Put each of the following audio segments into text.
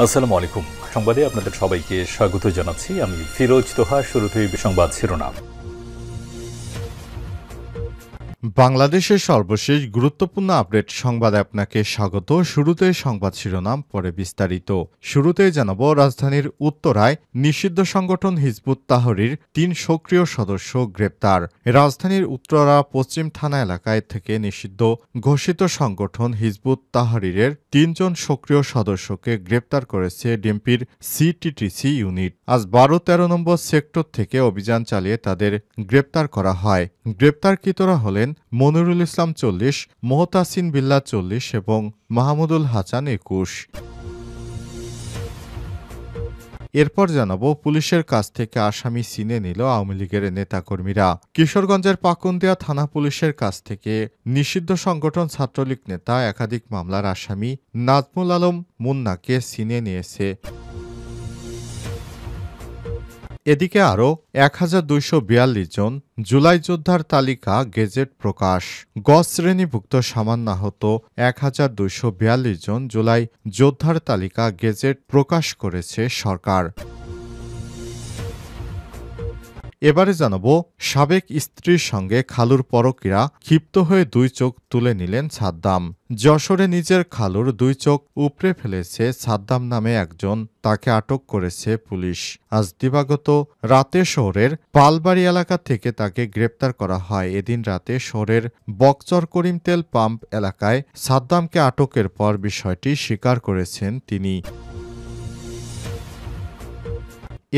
আসসালামু আলাইকুম। সংবাদে আপনাদের সবাইকে স্বাগত জানাচ্ছি। আমি ফিরোজ তোহা। শুরুতেই সংবাদ শিরোনাম। বাংলাদেশের সর্বশেষ গুরুত্বপূর্ণ আপডেট সংবাদে আপনাকে স্বাগত। শুরুতে সংবাদ শিরোনাম, পরে বিস্তারিত। শুরুতেই জানাবো, রাজধানীর উত্তরায় নিষিদ্ধ সংগঠন হিজবুত তাহরীর ৩ সক্রিয় সদস্য গ্রেপ্তার। রাজধানীর উত্তরা পশ্চিম থানা এলাকায় থেকে নিষিদ্ধ ঘোষিত সংগঠন হিজবুত তাহরীরের ৩ জন সক্রিয় সদস্যকে গ্রেপ্তার করেছে ডিএমপির সিটিটিসি ইউনিট। আজ ১২-১৩ নম্বর সেক্টর থেকে অভিযান চালিয়ে তাদের গ্রেপ্তার করা হয়। গ্রেপ্তারকৃতরা হলেন মনিরুল ইসলাম ৪০, মোহতাসিন বিল্লাহ ৪০ এবং মাহমুদুল হাসান ২১। এরপর জানাবো, পুলিশের কাছ থেকে আসামি চিনে নিল আওয়ামী লীগের নেতাকর্মীরা। কিশোরগঞ্জের পাকুন্দিয়া থানা পুলিশের কাছ থেকে নিষিদ্ধ সংগঠন ছাত্রলীগ নেতা একাধিক মামলার আসামি নাজমুল আলম মুন্নাকে চিনে নিয়েছে। এদিকে আরও ১,২৪২ জন জুলাই যোদ্ধার তালিকা গেজেট প্রকাশ। গ শ্রেণীভুক্ত সামান্য আহত ১,২৪২ জন জুলাই যোদ্ধার তালিকা গেজেট প্রকাশ করেছে সরকার। এবারে জানাবো, সাবেক স্ত্রীর সঙ্গে খালুর পরকীয়া, ক্ষিপ্ত হয়ে ২ চোখ তুলে নিলেন সাদ্দাম। যশোরে নিজের খালুর ২ চোখ উপড়ে ফেলেছে সাদ্দাম নামে একজন, তাকে আটক করেছে পুলিশ। আজ দিবাগত রাতে শহরের পালবাড়ি এলাকা থেকে তাকে গ্রেপ্তার করা হয়। এদিন রাতে শহরের বকচর করিম তেল পাম্প এলাকায় সাদ্দামকে আটকের পর বিষয়টি স্বীকার করেছেন তিনি।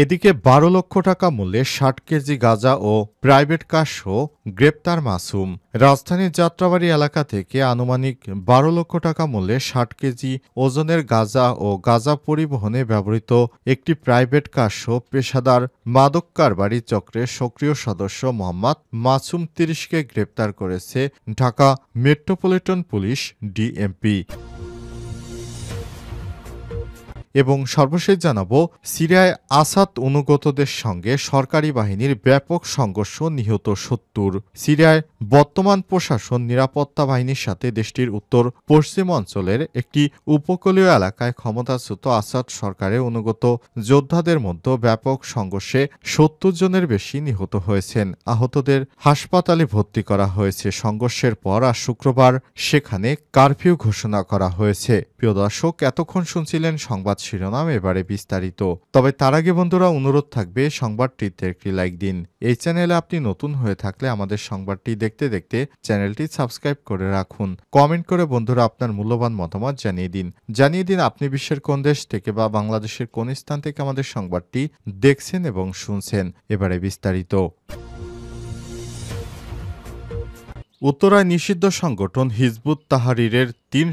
এদিকে ১২ লক্ষ টাকা মূল্যে ৬০ কেজি গাঁজা ও প্রাইভেট কারসহ গ্রেপ্তার মাসুম। রাজধানীর যাত্রাবাড়ি এলাকা থেকে আনুমানিক ১২ লক্ষ টাকা মূল্যে ৬০ কেজি ওজনের গাঁজা ও গাঁজা পরিবহনে ব্যবহৃত একটি প্রাইভেট কারসহ পেশাদার মাদক কারবারি চক্রের সক্রিয় সদস্য মোহাম্মদ মাসুম ৩০কে গ্রেপ্তার করেছে ঢাকা মেট্রোপলিটন পুলিশ ডিএমপি। এবং সর্বশেষ জানাবো, সিরিয়ায় আসাদ অনুগতদের সঙ্গে সরকারি বাহিনীর ব্যাপক সংঘর্ষ, নিহত ৭০। সিরিয়ায় বর্তমান প্রশাসন নিরাপত্তা বাহিনীর সাথে দেশটির উত্তর পশ্চিম অঞ্চলের একটি উপকূলীয় এলাকায় ক্ষমতাচ্যুত আসাদ সরকারের অনুগত যোদ্ধাদের মধ্যে ব্যাপক সংঘর্ষে ৭০ জনের বেশি নিহত হয়েছেন। আহতদের হাসপাতালে ভর্তি করা হয়েছে। সংঘর্ষের পর আজ শুক্রবার সেখানে কারফিউ ঘোষণা করা হয়েছে। প্রিয় দর্শক, এতক্ষণ শুনছিলেন সংবাদ শিরোনাম, এবারে বিস্তারিত। তবে তার আগে বন্ধুরা, অনুরোধ থাকবে সংবাদটিতে একটি লাইক দিন। এই চ্যানেলে আপনি নতুন হয়ে থাকলে আমাদের সংবাদটি দেখতে দেখতে চ্যানেলটি সাবস্ক্রাইব করে রাখুন। কমেন্ট করে বন্ধুরা আপনার মূল্যবান মতামত জানিয়ে দিন আপনি বিশ্বের কোন দেশ থেকে বা বাংলাদেশের কোন স্থান থেকে আমাদের সংবাদটি দেখছেন এবং শুনছেন। এবারে বিস্তারিত। উত্তরায় নিষিদ্ধ সংগঠন হিজবুত তাহরীরের ৩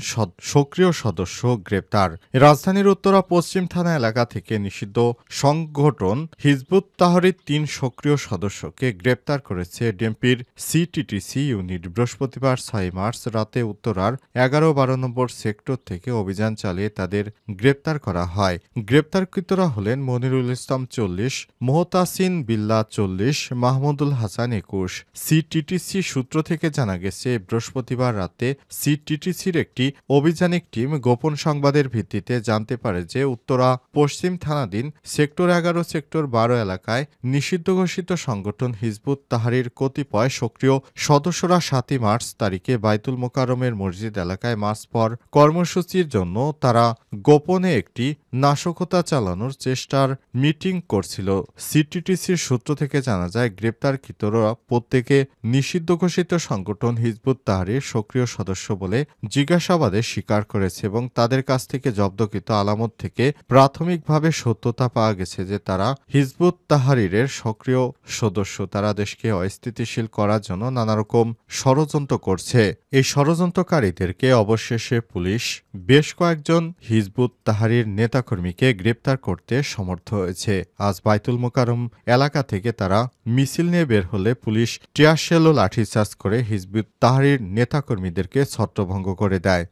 সক্রিয় সদস্য গ্রেপ্তার। রাজধানীর উত্তরা পশ্চিম থানা এলাকা থেকে নিষিদ্ধ সংগঠন হিজবুত তাহরীর ৩ সক্রিয় সদস্যকে গ্রেপ্তার করেছে ডিএমপির সিটিটিসি ইউনিট। বৃহস্পতিবার ৬ মার্চ রাতে উত্তরার ১১-১২ নম্বর সেক্টর থেকে অভিযান চালিয়ে তাদের গ্রেপ্তার করা হয়। গ্রেপ্তারকৃতরা হলেন মনিরুল ইসলাম ৪০, মোহতাসিন বিল্লাহ ৪০, মাহমুদুল হাসান ২১। সিটিটিসি সূত্র থেকে জানা গেছে, বৃহস্পতিবার রাতে সিটিটিসির একটি অভিযানিক টিম গোপন সংবাদের ভিত্তিতে জানতে পারে যে উত্তরা পশ্চিম থানাধীন সেক্টর ১১, সেক্টর ১২ এলাকায় নিষিদ্ধ ঘোষিত সংগঠন হিজবুত তাহরীর কতিপয় সক্রিয় সদস্যরা ৭ মার্চ তারিখে বাইতুল মোকাররমের মসজিদ এলাকায় মাস পর কর্মসূচির জন্য তারা গোপনে একটি নাশকতা চালানোর চেষ্টার মিটিং করছিল। সিটিটিসির সূত্র থেকে জানা যায়, গ্রেপ্তারকৃতরা প্রত্যেকে নিষিদ্ধ ঘোষিত সংগঠন হিজবুত তাহরীর সক্রিয় সদস্য বলে জিজ্ঞাসাবাদে স্বীকার করেছে এবং তাদের কাছ থেকে জব্দকৃত আলামত থেকে প্রাথমিকভাবে সত্যতা পাওয়া গেছে যে তারা হিজবুত তাহরীরের সক্রিয় সদস্য। তারা দেশকে অস্থিতিশীল করার জন্য নানারকম ষড়যন্ত্র করছে। এই ষড়যন্ত্রকারীদেরকে অবশেষে পুলিশ বেশ কয়েকজন হিজবুত তাহরীর নেতাকর্মীকে গ্রেপ্তার করতে সমর্থ হয়েছে। আজ বাইতুল মোকাররম এলাকা থেকে তারা মিছিল নিয়ে বের হলে পুলিশ টিয়ারশেল ও লাঠিচার্জ করে হিজবুত তাহরীর নেতাকর্মীদেরকে ছত্রভঙ্গ করে দেয়।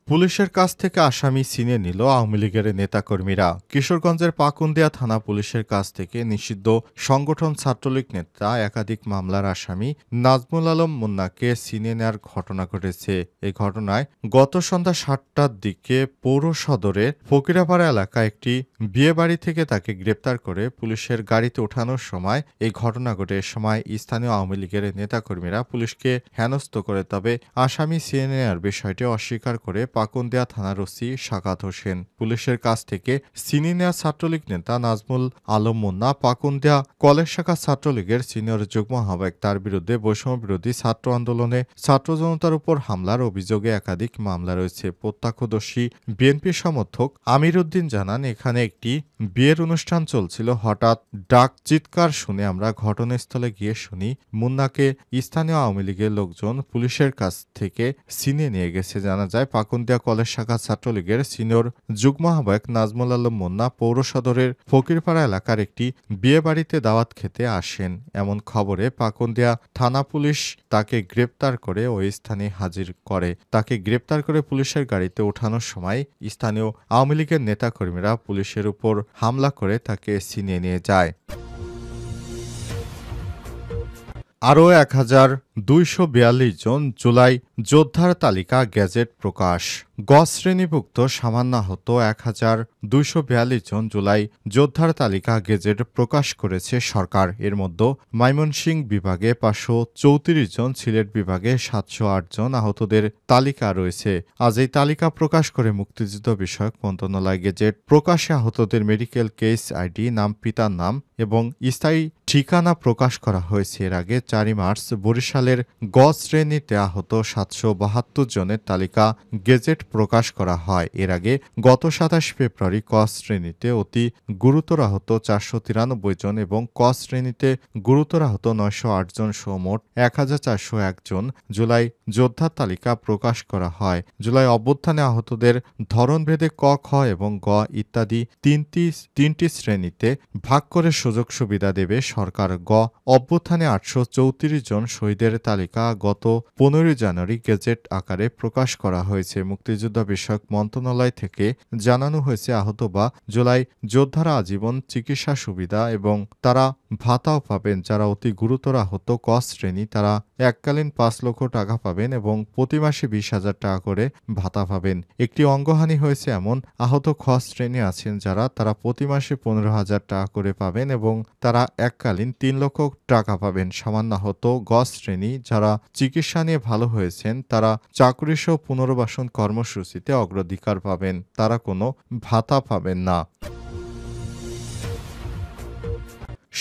পুলিশের কাছ থেকে আসামি ছিনিয়ে নিল আওয়ামী লীগের নেতাকর্মীরা। কিশোরগঞ্জের পাকুন্দিয়া থানা পুলিশের কাছ থেকে নিষিদ্ধ সংগঠন ছাত্রলীগ নেতা একাধিক মামলার আসামি নাজমুল আলম মুন্নাকে ছিনিয়ে নেওয়ার ঘটনা ঘটেছে। এই ঘটনায় গত সন্ধ্যা ৭টার দিকে পৌর সদরের ফকিরাপাড়া এলাকায় একটি বিয়েবাড়ি থেকে তাকে গ্রেপ্তার করে পুলিশের গাড়িতে ওঠানোর সময় এই ঘটনা ঘটে। এ সময় স্থানীয় আওয়ামী লীগের নেতাকর্মীরা পুলিশকে হেনস্থ করে, তবে আসামি ছিনিয়ে নেওয়ার বিষয়টি অস্বীকার করে পাকুন্দিয়া থানার ওসি সাকাত হোসেন। পুলিশের কাছ থেকে ছিনিয়ে নেওয়া ছাত্রলীগ নেতা নাজমুল আলম মুন্না পাকুন্দিয়া কলেজ শাখা ছাত্রলীগের সিনিয়র যুগ্ম আহ্বায়ক। তার বিরুদ্ধে বৈষম্য বিরোধী ছাত্র আন্দোলনে ছাত্র জনতার উপর হামলার অভিযোগে একাধিক মামলা রয়েছে। প্রত্যক্ষদর্শী বিএনপি সমর্থক আমির উদ্দিন জানান, এখানে একটি বিয়ের অনুষ্ঠান চলছিল। হঠাৎ ডাক চিৎকার শুনে আমরা ঘটনাস্থলে গিয়ে শুনি মুন্নাকে স্থানীয় আওয়ামী লীগের লোকজন পুলিশের কাছ থেকে ছিনিয়ে নিয়ে গেছে। জানা যায়, পাকুন্দিয়া কলেজ শাখা ছাত্রলীগের সিনিয়র যুগ্ম আহ্বায়ক নাজমুল আলম মুন্না পৌর সদরের ফকিরপাড়া এলাকার একটি বিয়ে বাড়িতে দাওয়াত খেতে আসেন। এমন খবরে পাকুন্দিয়া থানা পুলিশ তাকে গ্রেপ্তার করে ওই স্থানে হাজির করে। তাকে গ্রেপ্তার করে পুলিশের গাড়িতে ওঠানোর সময় স্থানীয় আওয়ামী লীগের নেতাকর্মীরা পুলিশের উপর হামলা করে তাকে ছিনিয়ে নিয়ে যায়। আরও ১,২৪২ জন জুলাই যোদ্ধার তালিকা গেজেট প্রকাশ। গ শ্রেণীভুক্ত সামান্য আহত ১,২৪২ জন জুলাই যোদ্ধার তালিকা গেজেট প্রকাশ করেছে সরকার। এর মধ্যে ময়মনসিংহ বিভাগে ৫৩৪ জন, সিলেট বিভাগে ৭০৮ জন আহতদের তালিকা রয়েছে। আজ এই তালিকা প্রকাশ করে মুক্তিযুদ্ধ বিষয়ক মন্ত্রণালয়। গেজেট প্রকাশে আহতদের মেডিকেল কেস আইডি, নাম, পিতার নাম এবং স্থায়ী ঠিকানা প্রকাশ করা হয়েছে। এর আগে ৪ মার্চ বরিশালের গ শ্রেণীতে আহত ৭৭২ জনের তালিকা গেজেট প্রকাশ করা হয়। এর আগে গত ২৭ ফেব্রুয়ারি ক শ্রেণীতে অতি গুরুতর আহত ৪৯৩ জন এবং ক শ্রেণীতে গুরুতর আহত ৯০৮ জন সহ মোট ১,৪০১ জন জুলাই যোদ্ধার তালিকা প্রকাশ করা হয়। জুলাই অভ্যুত্থানে আহতদের ধরনভেদে ক, খ এবং গ ইত্যাদি তিনটি শ্রেণীতে ভাগ করে সুযোগ সুবিধা দেবে সরকার। গ অভ্যুত্থানে ৮৩৪ জন শহীদের তালিকা গত ১৫ জানুয়ারি গেজেট আকারে প্রকাশ করা হয়েছে। মুক্তিযুদ্ধ বিষয়ক মন্ত্রণালয় থেকে জানানো হয়েছে, আহত বা জুলাই যোদ্ধারা আজীবন চিকিৎসা সুবিধা এবং তারা ভাতাও পাবেন। যারা অতি গুরুতর আহত ক শ্রেণী, তারা এককালীন ৫ লক্ষ টাকা পাবেন এবং প্রতি মাসে ২০,০০০ টাকা করে ভাতা পাবেন। একটি অঙ্গহানি হয়েছে এমন আহত খ শ্রেণী আছেন যারা, তারা প্রতি মাসে ১৫,০০০ টাকা করে পাবেন এবং তারা এককালীন ৩ লক্ষ টাকা পাবেন। সামান্য আহত গ শ্রেণী, যারা চিকিৎসা নিয়ে ভালো হয়েছেন, তারা চাকরিসহ পুনর্বাসন কর্মসূচিতে অগ্রাধিকার পাবেন। তারা কোনো ভাতা পাবেন না।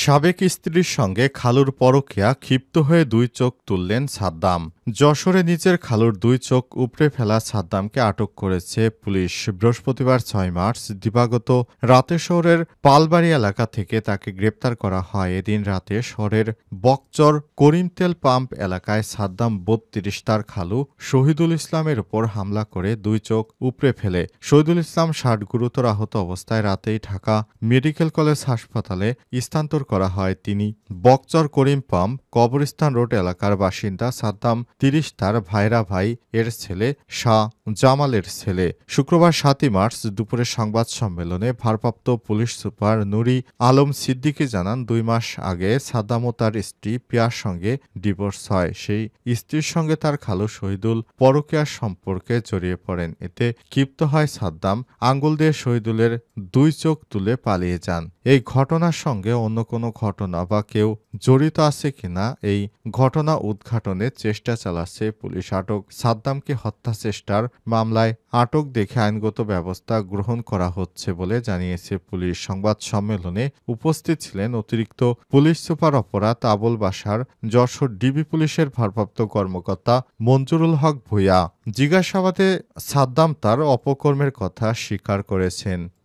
সাবেক স্ত্রীর সঙ্গে খালুর পরকীয়া, ক্ষিপ্ত হয়ে ২ চোখ তুললেন সাদ্দাম। যশোরে নিজের খালুর ২ চোখ উপড়ে ফেলা সাদ্দামকে আটক করেছে পুলিশ। বৃহস্পতিবার ৬ মার্চ দিবাগত রাতে শহরের পালবাড়ি এলাকা থেকে তাকে গ্রেপ্তার করা হয়। এদিন রাতে শহরের বকচর করিমতেল পাম্প এলাকায় সাদ্দাম ৩২ তার খালু শহীদুল ইসলামের উপর হামলা করে ২ চোখ উপড়ে ফেলে। শহীদুল ইসলাম ৬০ গুরুতর আহত অবস্থায় রাতেই ঢাকা মেডিকেল কলেজ হাসপাতালে স্থানান্তর করা হয়। তিনি বকচর করিম পাম্প কবরস্থান রোড এলাকার বাসিন্দা। সাদ্দাম ৩০ তার ভাইরা ভাই এর ছেলে, শাহ জামালের ছেলে। শুক্রবার ৭ মার্চ দুপুরে সংবাদ সম্মেলনে ভারপ্রাপ্ত পুলিশ সুপার নুরি আলম সিদ্দিকী জানান, ২ মাস আগে সাদ্দাম ও তার স্ত্রী পিয়ার সঙ্গে ডিভোর্স হয়। সেই স্ত্রীর সঙ্গে তার খালু শহীদুল পরকীয়ার সম্পর্কে জড়িয়ে পড়েন। এতে ক্ষিপ্ত হয় সাদ্দাম, আঙ্গুল দিয়ে শহীদুলের ২ চোখ তুলে পালিয়ে যান। এই ঘটনার সঙ্গে অন্য কোনো ঘটনা বা কেউ জড়িত আছে কিনা এই ঘটনা উদ্ঘাটনের চেষ্টা চালাচ্ছে পুলিশ। আটক সাদ্দামকে হত্যা চেষ্টার মামলায় আটক দেখে আইনগত ব্যবস্থা গ্রহণ করা হচ্ছে বলে জানিয়েছে পুলিশ। সংবাদ সম্মেলনে উপস্থিত ছিলেন অতিরিক্ত পুলিশ সুপার অপরাধ আবুল বাশার, যশোর ডিবি পুলিশের ভারপ্রাপ্ত কর্মকর্তা মঞ্জুরুল হক ভূঁইয়া। জিজ্ঞাসাবাদে সাদ্দাম তার অপকর্মের কথা স্বীকার করেছেন।